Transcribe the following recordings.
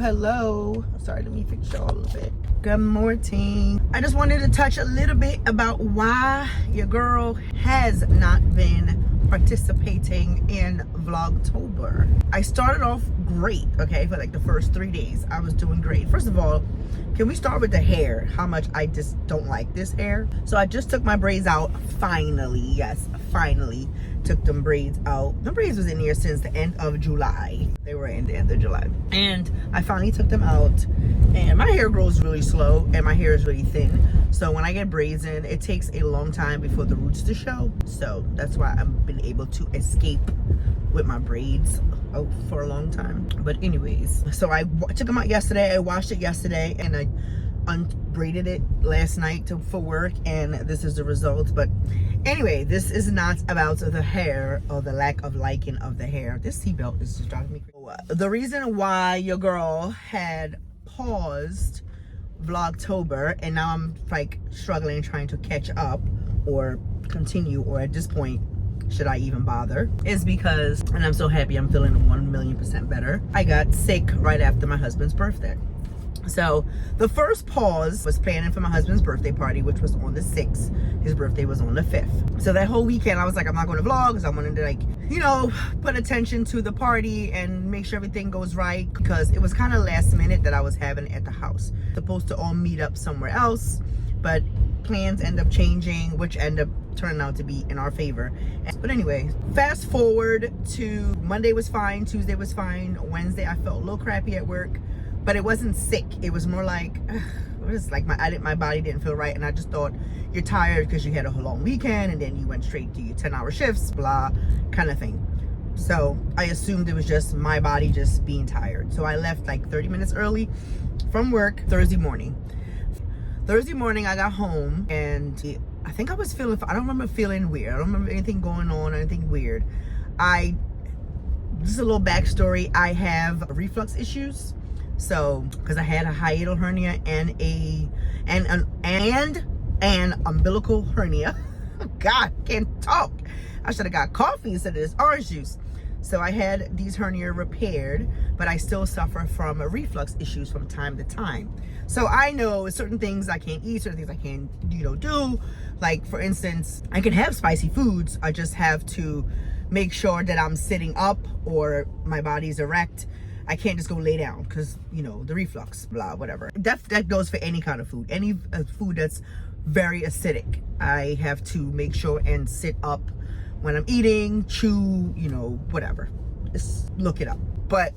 Hello, sorry, let me fix y'all a little bit. Good morning. I just wanted to touch a little bit about why your girl has not been participating in VlogTober. I started off great, okay, for like the first 3 days. I was doing great. First of all, can we start with the hair? How much I just don't like this hair. So I just took my braids out, finally. Yes, finally took them braids out. The braids was in here since the end of July. They were in the end of July. And I finally took them out. And my hair grows really slow and my hair is really thin. So when I get braids in, it takes a long time before the roots to show. So that's why I've been able to escape with my braids for a long time. But anyways, so I took them out yesterday. I washed it yesterday and I unbraided it last night for work, and this is the result. But anyway, this is not about the hair or the lack of liking of the hair. This seatbelt is just driving me crazy. The reason why your girl had paused VlogTober and now I'm like struggling trying to catch up or continue, or at this point should I even bother, is because, and I'm so happy, I'm feeling 1,000,000% better. I got sick right after my husband's birthday. So the first pause was planning for my husband's birthday party, which was on the 6th. His birthday was on the 5th. So that whole weekend I was like, I'm not going to vlog because I wanted to, like, you know, put attention to the party and make sure everything goes right, because it was kind of last minute that I was having at the house. Supposed to all meet up somewhere else, but plans end up changing, which end up turning out to be in our favor. But anyway, fast forward to Monday was fine, Tuesday was fine, Wednesday I felt a little crappy at work. But it wasn't sick. It was more like, it was like my body didn't feel right. And I just thought, you're tired because you had a long weekend and then you went straight to your 10-hour shifts, blah, kind of thing. So I assumed it was just my body just being tired. So I left like 30 minutes early from work Thursday morning. Thursday morning I got home and I think I was feeling, I don't remember feeling weird. I don't remember anything going on, anything weird. Just a little backstory. I have reflux issues. So, because I had a hiatal hernia and an umbilical hernia. God, can't talk. I should have got coffee instead of this orange juice. So I had these hernia repaired, but I still suffer from reflux issues from time to time. So I know certain things I can't eat, certain things I can't, do. Like, for instance, I can have spicy foods. I just have to make sure that I'm sitting up or my body's erect. I can't just go lay down because, the reflux, blah, whatever. That goes for any kind of food. Any food that's very acidic. I have to make sure and sit up when I'm eating, chew, whatever. Just look it up. But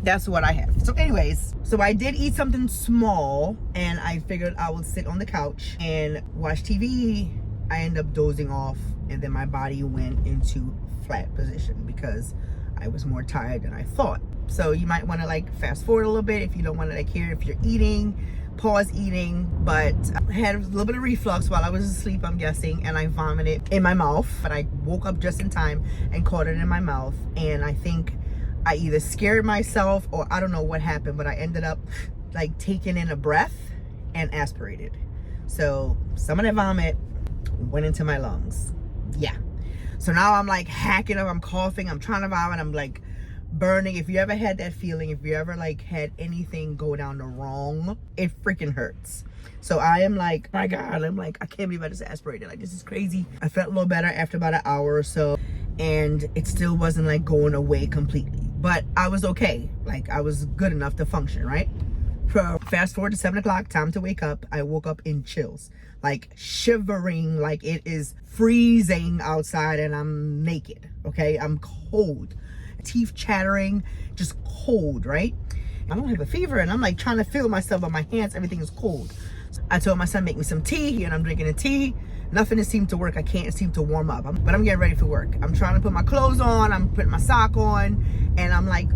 that's what I have. So anyways, so I did eat something small and I figured I would sit on the couch and watch TV. I ended up dozing off and then my body went into flat position because I was more tired than I thought. So you might want to like fast forward a little bit if you don't want to like hear if you're eating, pause eating. But I had a little bit of reflux while I was asleep, I'm guessing, and I vomited in my mouth. But I woke up just in time and caught it in my mouth. And I think I either scared myself or I don't know what happened, but I ended up like taking in a breath and aspirated. So some of that vomit went into my lungs. Yeah. So now I'm like hacking up, I'm coughing, I'm trying to vomit, I'm like burning. If you ever had that feeling, if you ever like had anything go down the wrong, it freaking hurts. So I am like, my God, I'm like, I can't believe I just aspirated. Like, this is crazy. I felt a little better after about an hour or so, and it still wasn't like going away completely. But I was okay. Like, I was good enough to function, right? So fast forward to 7 o'clock, time to wake up. I woke up in chills, like shivering, like it is freezing outside and I'm naked, okay? I'm cold. Teeth chattering, just cold, right? I don't have a fever and I'm like trying to feel myself, but my hands, everything is cold. So I told my son, make me some tea, and I'm drinking the tea. Nothing has seemed to work. I can't seem to warm up, but I'm getting ready for work. I'm trying to put my clothes on, I'm putting my sock on, and I'm like,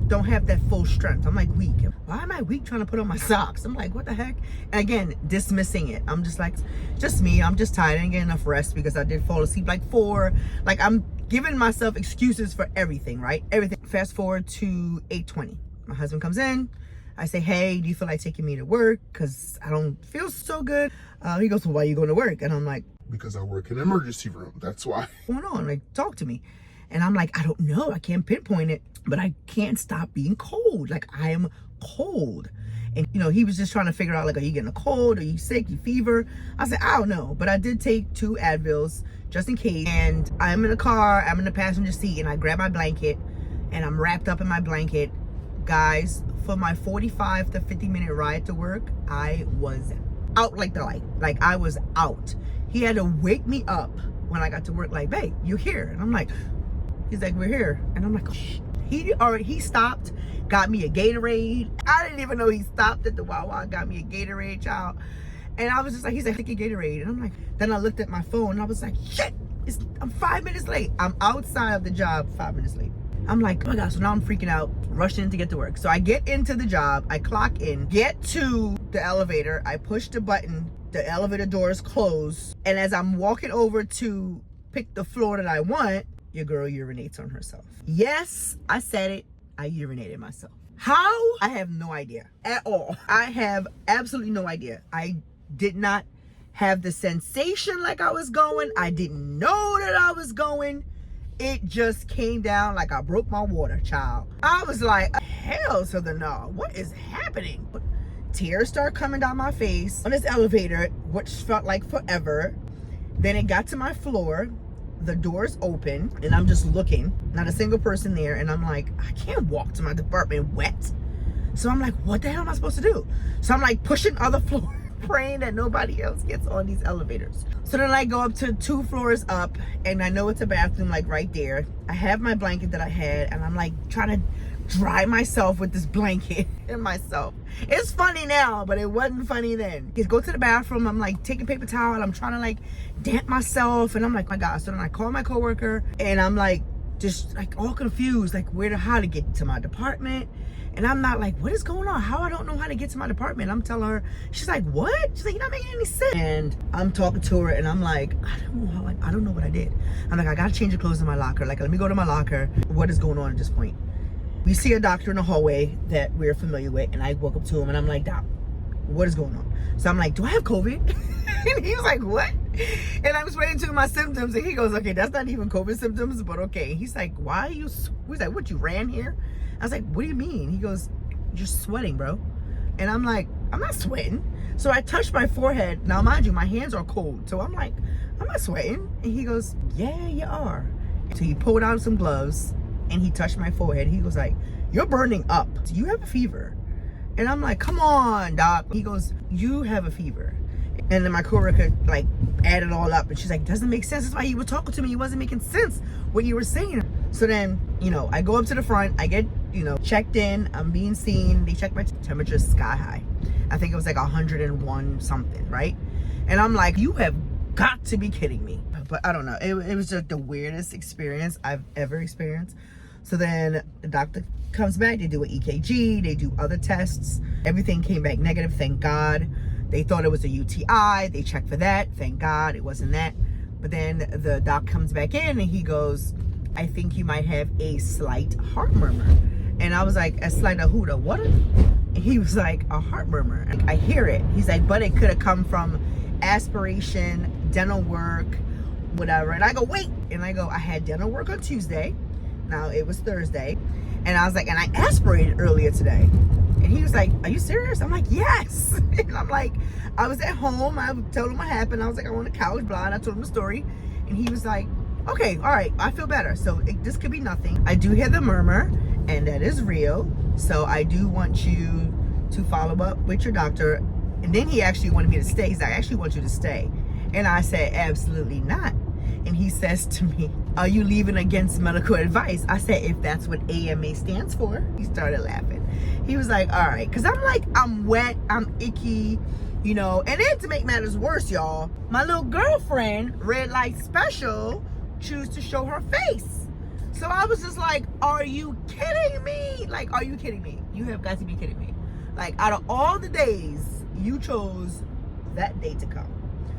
don't have that full strength. I'm like weak. Why am I weak trying to put on my socks? I'm like, what the heck? And again, dismissing it. I'm just like, just me. I'm just tired. I didn't get enough rest because I did fall asleep like 4. Like, I'm giving myself excuses for everything, right? Everything. Fast forward to 8:20. My husband comes in. I say, hey, do you feel like taking me to work? Because I don't feel so good. He goes, well, why are you going to work? And I'm like, because I work in an emergency room. That's why. What's going on? Like, talk to me. And I'm like, I don't know. I can't pinpoint it, but I can't stop being cold. Like, I am cold. And, you know, he was just trying to figure out, like, are you getting a cold? Are you sick? You fever? I said, I don't know. But I did take 2 Advils just in case. And I'm in the car. I'm in the passenger seat. And I grab my blanket. And I'm wrapped up in my blanket. Guys, for my 45 to 50-minute ride to work, I was out like the light. Like, I was out. He had to wake me up when I got to work. Like, babe, you're here. And I'm like, he's like, we're here. And I'm like, oh, shit. He stopped, got me a Gatorade. I didn't even know he stopped at the Wawa, got me a Gatorade, child. And I was just like, he's like, take a Gatorade. And I'm like, then I looked at my phone and I was like, shit, I'm 5 minutes late. I'm outside of the job 5 minutes late. I'm like, oh my gosh, so now I'm freaking out, rushing in to get to work. So I get into the job, I clock in, get to the elevator, I push the button, the elevator doors close. And as I'm walking over to pick the floor that I want, your girl urinates on herself. Yes, I said it. I urinated myself. How? I have no idea at all. I have absolutely no idea. I did not have the sensation like I was going. I didn't know that I was going. It just came down like I broke my water, child. I was like, hell to the no. What is happening? Tears start coming down my face on this elevator, which felt like forever. Then it got to my floor. The doors open and I'm just looking, not a single person there, and I'm like, I can't walk to my department wet. So I'm like, what the hell am I supposed to do? So I'm like pushing other floors, praying that nobody else gets on these elevators. So then I go up to 2 floors up and I know it's a bathroom like right there. I have my blanket that I had and I'm like trying to dry myself with this blanket and myself. It's funny now, but it wasn't funny then. Just go to the bathroom, I'm like taking paper towel, I'm trying to like damp myself, and I'm like, my God. So then I call my coworker and I'm like, just like all confused, like how to get to my department. And I'm not like, what is going on? How I don't know how to get to my department? I'm telling her, she's like, what? She's like, you're not making any sense. And I'm talking to her and I'm like, I don't know what I did. I'm like, I gotta change the clothes in my locker. Like, let me go to my locker. What is going on at this point? We see a doctor in the hallway that we're familiar with, and I walk up to him and I'm like, Doc, what is going on? So I'm like, do I have COVID? And he was like, what? And I was explaining to him my symptoms, and he goes, okay, that's not even COVID symptoms, but okay. He's like, why are you, he's like, what, you ran here? I was like, what do you mean? He goes, you're sweating, bro. And I'm like, I'm not sweating. So I touched my forehead. Now, mind you, my hands are cold. So I'm like, I'm not sweating. And he goes, yeah, you are. So he pulled out some gloves and he touched my forehead. He was like, you're burning up. Do you have a fever? And I'm like, come on, doc. He goes, you have a fever. And then my coworker like added it all up, and she's like, doesn't make sense. That's why you were talking to me. It wasn't making sense what you were saying. So then, you know, I go up to the front, I get, you know, checked in, I'm being seen. They check my temperature sky high. I think it was like 101 something, right? And I'm like, you have got to be kidding me. But I don't know. It was just the weirdest experience I've ever experienced. So then the doctor comes back, they do an EKG, they do other tests. Everything came back negative, thank God. They thought it was a UTI, they checked for that, thank God it wasn't that. But then the doc comes back in and he goes, I think you might have a slight heart murmur. And I was like, a slight of who, the what? And he was like, a heart murmur. I hear it. He's like, but it could have come from aspiration, dental work, whatever. And I go, wait. And I go, I had dental work on Tuesday. Now it was Thursday. And I was like, and I aspirated earlier today. And he was like, are you serious? I'm like, yes. And I'm like, I was at home. I told him what happened. I was like, I'm on the couch, blah. And I told him the story. And he was like, okay, all right, I feel better. So this could be nothing. I do hear the murmur, and that is real. So I do want you to follow up with your doctor. And then he actually wanted me to stay. He's like, I actually want you to stay. And I said, absolutely not. And he says to me, are you leaving against medical advice? I said, if that's what AMA stands for. He started laughing. He was like, all right. Because I'm like, I'm wet, I'm icky, you know. And then to make matters worse, y'all, my little girlfriend, red light special, choose to show her face. So I was just like, are you kidding me? Like, are you kidding me? You have got to be kidding me. Like, out of all the days, you chose that day to come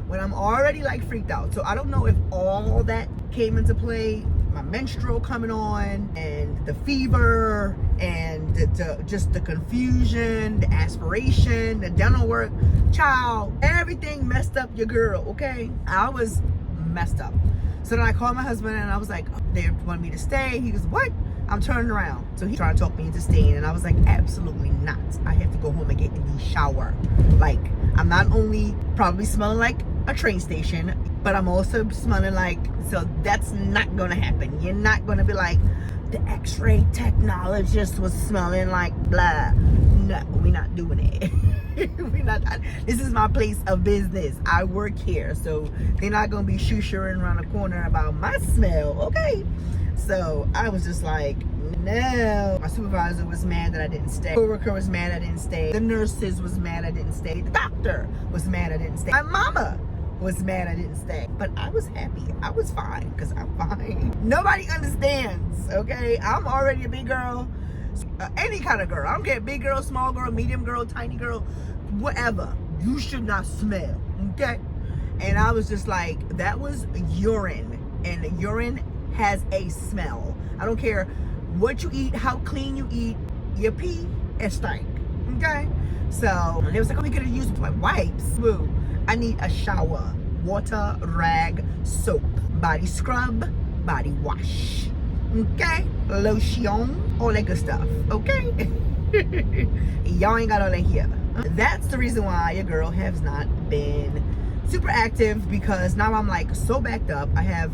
when I'm already like freaked out. So I don't know if all that came into play, my menstrual coming on and the fever and just the confusion, the aspiration, the dental work, child, everything messed up your girl, okay? I was messed up. So then I called my husband and I was like, oh, they want me to stay. He goes, what? I'm turning around. So he's trying to talk me into staying, and I was like, absolutely not. I have to go home and get in the shower. Like, I'm not only probably smelling like a train station, but I'm also smelling like, so that's not gonna happen. You're not gonna be like, the x-ray technologist was smelling like blah. No, we're not doing it. We're not. This is my place of business. I work here, so they're not gonna be shoo-shooing around the corner about my smell, okay? So I was just like, no. My supervisor was mad that I didn't stay. Co-worker was mad I didn't stay. The nurses was mad I didn't stay. The doctor was mad I didn't stay. My mama was mad I didn't stay. But I was happy. I was fine, because I'm fine. Nobody understands, okay? I'm already a big girl. Any kind of girl. I don't care, big girl, small girl, medium girl, tiny girl, whatever. You should not smell, okay? And I was just like, that was urine. And urine has a smell. I don't care what you eat, how clean you eat, your pee, it stink, okay? So they was like, oh, we could have used like wipes. Woo. I need a shower, water, rag, soap, body scrub, body wash, okay? Lotion, all that good stuff, okay? Y'all ain't got all that here. That's the reason why your girl has not been super active, because now I'm like so backed up. I have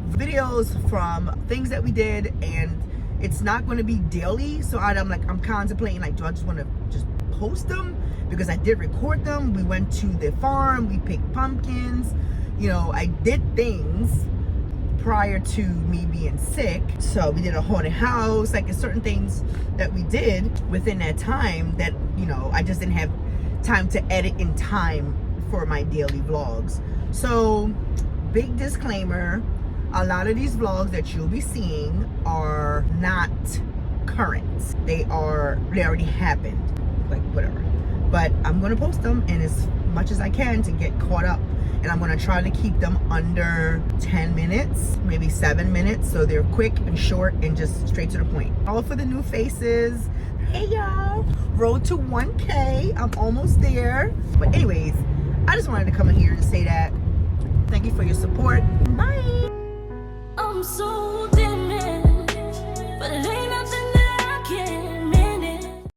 videos from things that we did, and it's not going to be daily, so I'm contemplating, like, do I just want to just post them, because I did record them. We went to the farm, we picked pumpkins, you know, I did things prior to me being sick. So we did a haunted house, like, it's certain things that we did within that time that, you know, I just didn't have time to edit in time for my daily vlogs. So big disclaimer, a lot of these vlogs that you'll be seeing are not current. They already happened, like, whatever. But I'm gonna post them, and as much as I can to get caught up. And I'm gonna try to keep them under 10 minutes, maybe 7 minutes, so they're quick and short and just straight to the point. All for the new faces. Hey y'all, road to 1K, I'm almost there. But anyways, I just wanted to come in here and say that. Thank you for your support. Bye. I'm so